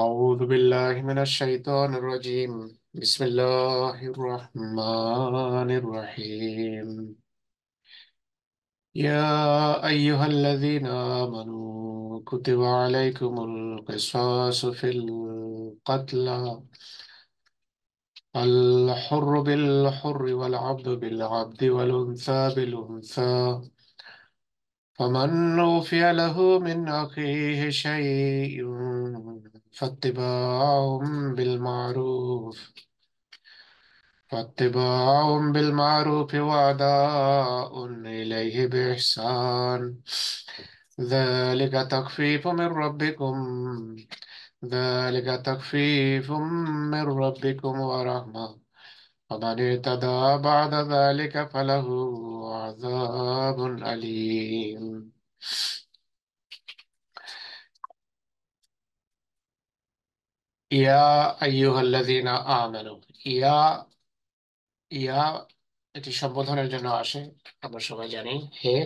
أعوذ بالله من الشيطان الرجيم. بسم الله الرحمن الرحيم. يا أيها الذين آمنوا كتب عليكم القصاص في القتلى، الحر بالحر والعبد بالعبد والأنثى بالأنثى، فمن أوفي له من أخيه شيء فاتباع بالمعروف وأداء إليه بإحسان. ذلك تخفيف من ربكم ذلك تخفيف من ربكم ورحمة، فمن اعتدى بعد ذلك فله عذاب أليم. يا أيها الذين آمنوا ইয়া ইয়া এটি সম্বোধনের জন্য আসে। আমরা সবাই জানি হে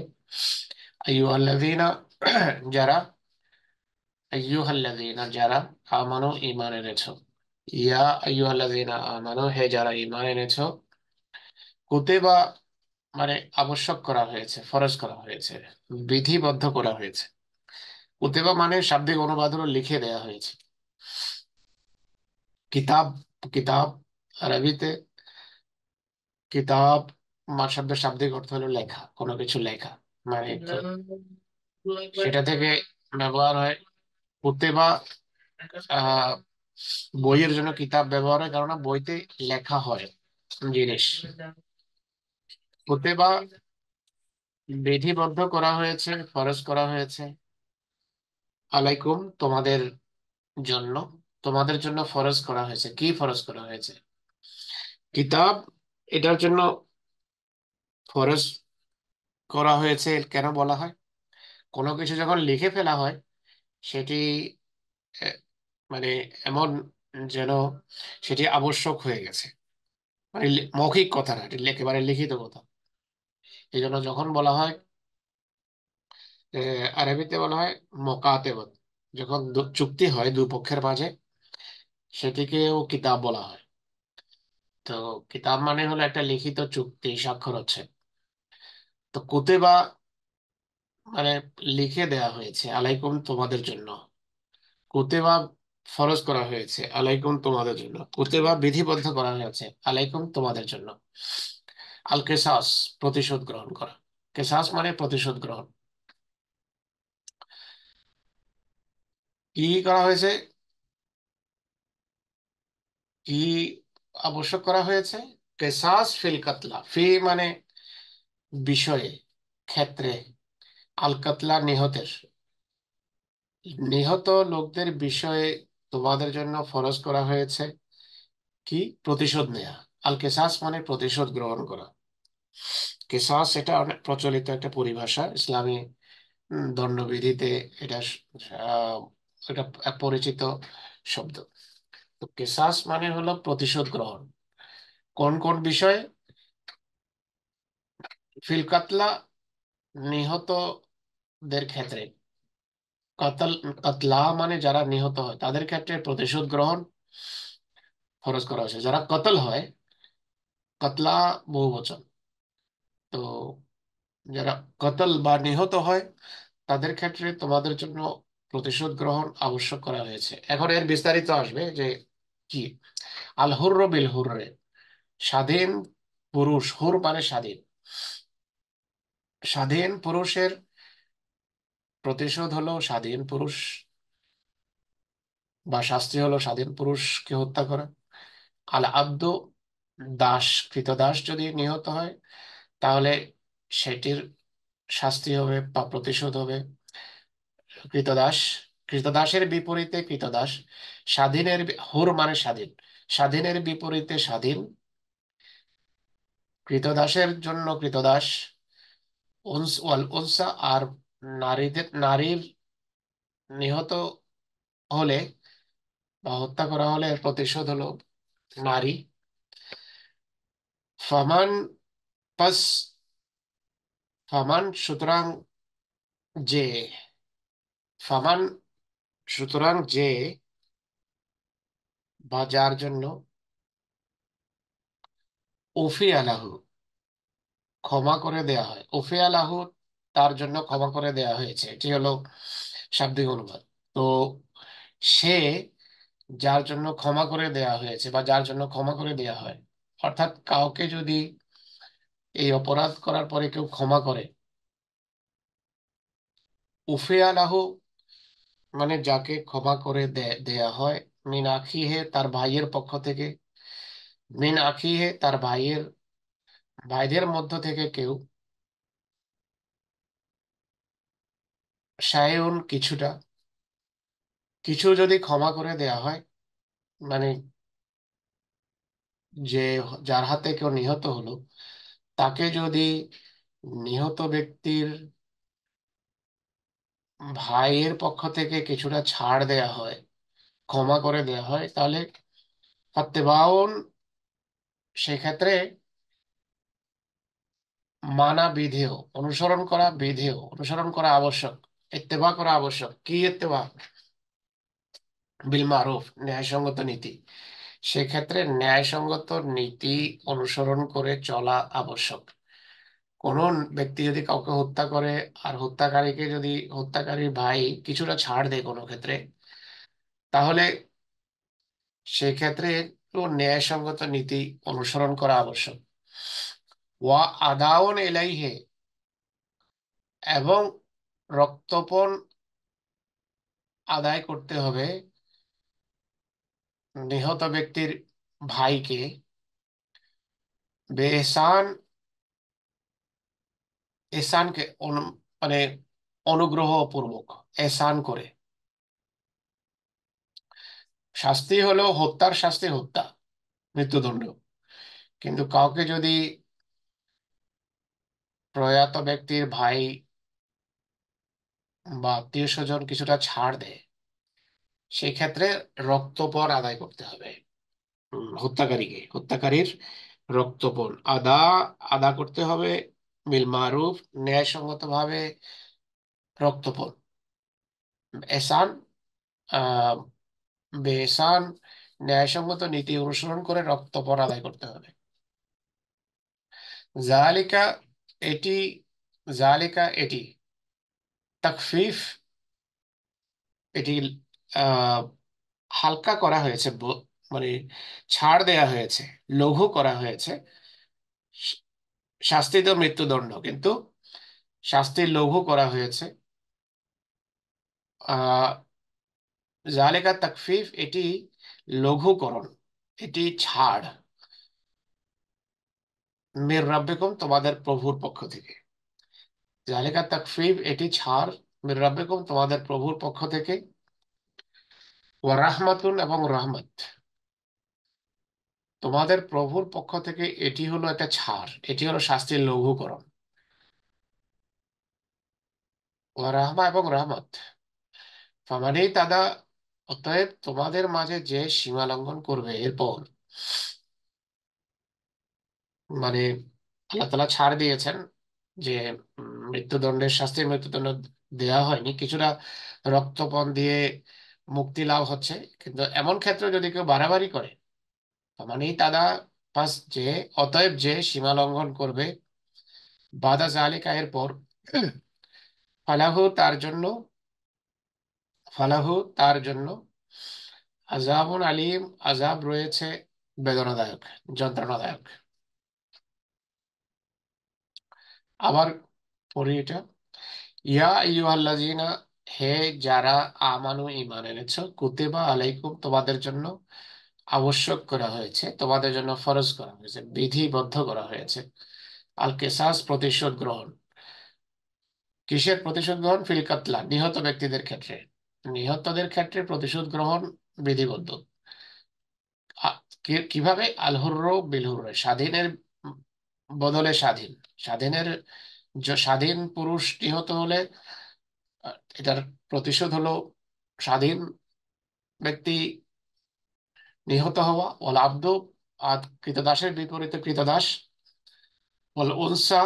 আইয়ুহাল্লাযীনা যারা যারা আমানু ঈমান এনেছো। ইয়া আইয়ুহাল্লাযীনা আমানু হে যারা ঈমান এনেছো। কুতিবা মানে আবশ্যক করা হয়েছে, ফরজ করা হয়েছে, বিধিবদ্ধ করা হয়েছে। কুতিবা মানে শাব্দিক অনুবাদ হলো লিখে দেয়া হয়েছে। কিতাব কিতাব আরবিতে কিতাব শব্দের শাব্দিক অর্থ হলো লেখা, কোনো কিছু লেখা মানে সেটা থেকে ব্যবহার হয় কুতেবা। আহ বইয়ের জন্য কিতাব ব্যবহার হয়, কারণ বইতে লেখা হয় জিনিস। কুতেবা বিধিবদ্ধ করা হয়েছে, ফরজ করা হয়েছে। আলাইকুম জন্য তোমাদের জন্য ফরজ করা হয়েছে। কি ফরজ করা হয়েছে? কিতাব। এটার জন্য ফরজ করা হয়েছে কেন বলা হয়? কোনো কিছু যখন লিখে ফেলা হয় সেটি আহ, মানে এমন যেন সেটি আবশ্যক হয়ে গেছে। মানে মৌখিক কথা না, এটি একেবারে লিখিত কথা। এই জন্য যখন বলা হয় আরবিতে বলা হয় মোকাতেবাত, যখন চুক্তি হয় দুপক্ষের মাঝে, সেটিকেও কিতাব বলা হয়। তো কিতাব মানে হলো একটা লিখিত চুক্তি, স্বাক্ষর হচ্ছে। তো কুতেবা মানে লিখে দেয়া হয়েছে আলাইকুম তোমাদের জন্য। কুতেবা ফরজ করা হয়েছে আলাইকুম তোমাদের জন্য। কুতেবা বিধিবদ্ধ করা হয়েছে আলাইকুম তোমাদের জন্য। আল কেসাস প্রতিশোধ গ্রহণ করা। কেসাস মানে প্রতিশোধ গ্রহণ। কি করা হয়েছে? কি আবশ্যক করা হয়েছে? কেসাস ফিল কাতলা। ফি মানে বিষয়ে, ক্ষেত্রে। আল কাতলা নিহতের, নিহত লোকদের বিষয়ে তোমাদের জন্য ফরজ করা হয়েছে কি? প্রতিশোধ নেয়া। আল কেসাস মানে প্রতিশোধ গ্রহণ করা। কেসাস এটা অনেক প্রচলিত একটা পরিভাষা ইসলামী দণ্ডবিধিতে। এটা আহ, এটা এক পরিচিত শব্দ। তো কেসাস মানে হলো প্রতিশোধ গ্রহণ। কোন কোন বিষয়ে? ফিল কাতলা নিহতদের ক্ষেত্রে। কাতল কাতলা মানে যারা নিহত হয় তাদের ক্ষেত্রে প্রতিশোধ গ্রহণ ফরজ করা হয়েছে। যারা কতল হয়, কাতলা বহু বচন, তো যারা কতল বা নিহত হয় তাদের ক্ষেত্রে তোমাদের জন্য প্রতিশোধ গ্রহণ আবশ্যক করা হয়েছে। এখন এর বিস্তারিত আসবে যে কি। আল হুরর বিল হুররে, স্বাধীন পুরুষ, হুর মানে স্বাধীন, স্বাধীন পুরুষের প্রতিশোধ হলো স্বাধীন পুরুষ, বা শাস্তি হলো স্বাধীন পুরুষকে হত্যা করা। আল আব্দ দাস, কৃতদাস যদি নিহত হয় তাহলে সেটির শাস্তি হবে বা প্রতিশোধ হবে কৃতদাস। কৃতদাসের বিপরীতে কৃতদাস। স্বাধীনের হুর মানে স্বাধীন, স্বাধীনের বিপরীতে স্বাধীন। কৃতদাসের জন্য কৃতদাস। ওয়াল উনসা, আর নারীর নিহত হলে বা হত্যা করা হলে এর প্রতিশোধ হলো নারী। ফামান পাস ফামান সুতরাং যে ফামান সুতরাং যে বা যার জন্য উফি আলাহু ক্ষমা করে দেয়া হয়, উফি আলাহু তার জন্য ক্ষমা করে দেয়া হয়েছে, এটি হলো শাব্দিক অনুবাদ। তো সে যার জন্য ক্ষমা করে দেয়া হয়েছে বা যার জন্য ক্ষমা করে দেয়া হয়, অর্থাৎ কাউকে যদি এই অপরাধ করার পরে কেউ ক্ষমা করে, উফে আলাহু মানে যাকে ক্ষমা করে দেয়া হয়, মিন আখিহে তার ভাইয়ের পক্ষ থেকে, মিন আখিহে তার ভাইদের মধ্য থেকে কেউ, শায়উন কিছুটা, কিছু যদি ক্ষমা করে দেয়া হয়, মানে যে যার হাতে কেউ নিহত হলো, তাকে যদি নিহত ব্যক্তির ভাইয়ের পক্ষ থেকে কিছুটা ছাড় দেয়া হয়, ক্ষমা করে দেয়া হয়, তাহলে ফাত্তেবাউন, সেক্ষেত্রে মানা বিধেয়, অনুসরণ করা আবশ্যক, ইত্তেবা করা আবশ্যক। কি ইত্তেবা? বিল মারুফ, ন্যায়সঙ্গত নীতি। সেক্ষেত্রে ন্যায়সঙ্গত নীতি অনুসরণ করে চলা আবশ্যক। কোন ব্যক্তি যদি কাউকে হত্যা করে, আর হত্যাকারীকে যদি হত্যাকারীর ভাই কিছুটা ছাড় দেয় কোনো ক্ষেত্রে, তাহলে সেক্ষেত্রে একটু ন্যায়সঙ্গত নীতি অনুসরণ করা আবশ্যক। ওয়া আদাউন এলাইহে, এবং রক্তপণ আদায় করতে হবে নিহত ব্যক্তির ভাইকে, বেহসান, এহসানকে মানে অনুগ্রহ পূর্বক, এহসান করে। শাস্তি হলো হত্যার শাস্তি হত্যা, মৃত্যুদণ্ড। কিন্তু কাউকে যদি প্রয়াত ব্যক্তির ভাই বা আত্মীয় স্বজন কিছুটা ছাড় দেয়, সেক্ষেত্রে রক্তপণ আদায় করতে হবে। হত্যাকারীর রক্তপণ আদা করতে হবে, বিল মারুফ, ন্যায়সঙ্গত ভাবে রক্তপণ। এহসান, আহ বেহসান, ন্যায়সঙ্গত নীতি অনুসরণ করে রক্তপণ আদায় করতে হবে। জালিকা, এটি, এটি তাকফিফ, এটি আহ হালকা করা হয়েছে, মানে ছাড় দেয়া হয়েছে, লঘু করা হয়েছে। শাস্তি তো মৃত্যুদণ্ড, কিন্তু শাস্তি লঘু করা হয়েছে। আহ জালিকা তাকফিফ, এটি লঘুকরণ, এটি ছাড়, মির রাব্বিকুম তোমাদের প্রভুর পক্ষ থেকে। জালিকা তাকফিফ, এটি ছাড়, মির রাব্বিকুম তোমাদের প্রভুর পক্ষ থেকে। ওয়া রাহমাতুন, এবং রহমত, তোমাদের প্রভুর পক্ষ থেকে এটি হলো একটা ছাড়, এটি হলো শাস্তির লঘুকরণ। ওয়া রাহমা, এবং রহমত। ফামানেই তাদা, অতএব তোমাদের মাঝে যে সীমা লঙ্ঘন করবে এরপর, মানে আল্লাহ তাআলা ছাড় দিয়েছেন যে মৃত্যুদণ্ডের শাস্তি, মৃত্যুদণ্ড দেয়া হয়নি, কিছুটা রক্তপণ দিয়ে মুক্তি লাভ হচ্ছে। কিন্তু এমন ক্ষেত্রে যদি কেউ বাড়াবাড়ি করে, মানেই তারা পাস যে, অতএব যে সীমা লঙ্ঘন করবে, বাদা জালিকা এরপর, ফালাহু তার জন্য, ফালাহু তার জন্য আযাবুন আলীম, আযাব রয়েছে বেদনাদায়ক, যন্ত্রণাদায়ক। আবার পড়ি এটা, ইয়া আইয়ুহাল্লাযীনা, হে যারা আমানু ঈমান এনেছো, কুতিবা আলাইকুম তোমাদের জন্য আবশ্যক করা হয়েছে, তোমাদের জন্য ফরজ করা হয়েছে, বিধিবদ্ধ করা হয়েছে, আল কিসাস প্রতিশোধ গ্রহণ। কিসের প্রতিশোধ গ্রহণ? ফিল কাতলা, নিহত ব্যক্তিদের ক্ষেত্রে, নিহতদের ক্ষেত্রে প্রতিশোধ গ্রহণ বিধিবদ্ধ। কিভাবে? আল হুরর বিল হুরর, স্বাধীনের বদলে স্বাধীন, স্বাধীনের স্বাধীন পুরুষ নিহত হলে এটার প্রতিশোধ হলো স্বাধীন ব্যক্তি নিহত হওয়া। ওয়াল আব্দু, আর কৃতদাসের বিপরীতে কৃতদাস। ওয়াল উনসা,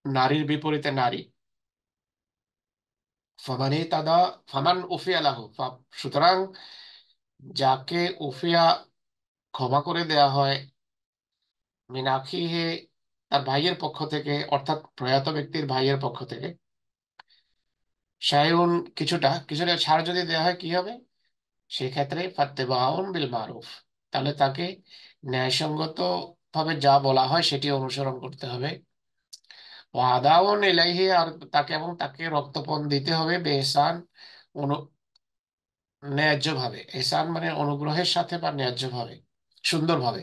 নারীর বিপরীতে নারী। ফামানি তাদা, ফামান উফি আলাহু, সুতরাং যাকে উফিয়া ক্ষমা করে দেয়া হয় মিনাখিহে তার ভাইয়ের পক্ষ থেকে, অর্থাৎ প্রয়াত ব্যক্তির ভাইয়ের পক্ষ থেকে, শায়উন কিছুটা কিছুটা ছাড় যদি দেওয়া হয় কি হবে? সেক্ষেত্রে ফাত্তেবাউন বিল মারুফ, তাহলে তাকে ন্যায়সঙ্গত ভাবে যা বলা হয় সেটি অনুসরণ করতে হবে। ও আদাউন ইলাইহি, আর তাকে এবং তাকে রক্তপণ দিতে হবে বেহসান, অনু ন্যায্য ভাবে। এহসান মানে অনুগ্রহের সাথে বা ন্যায্য ভাবে, সুন্দরভাবে।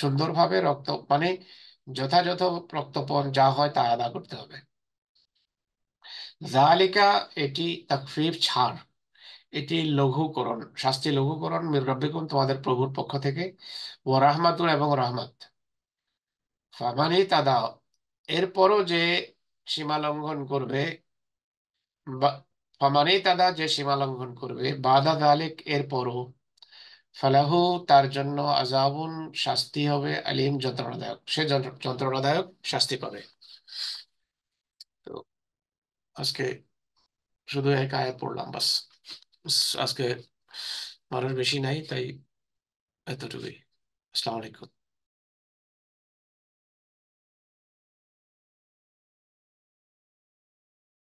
সুন্দরভাবে রক্ত মানে যথাযথ রক্তপণ যা হয় তা আদা করতে হবে। জালিকা, এটি তাকফিফ ছাড়, এটি লঘুকরণ, শাস্তি লঘুকরণ, মির রাব্বিকুম তোমাদের প্রভুর পক্ষ থেকে, ও রাহমাতুন এবং রহমত। ফামানি তাদা, এরপরও যে সীমা লঙ্ঘন করবে, ফামানি তাদা যে সীমা লঙ্ঘন করবে, বাদা দালিক এরপরও, ফালাহু তার জন্য আযাবুন শাস্তি হবে, আলিম যন্ত্রণাদায়ক, সে যন্ত্রণাদায়ক শাস্তি পাবে। তো আজকে শুধু এক আয়াত পড়লাম বাস। আজকে মানুষ বেশি নাই, তাই এতটুকুই। আসসালামু আলাইকুম।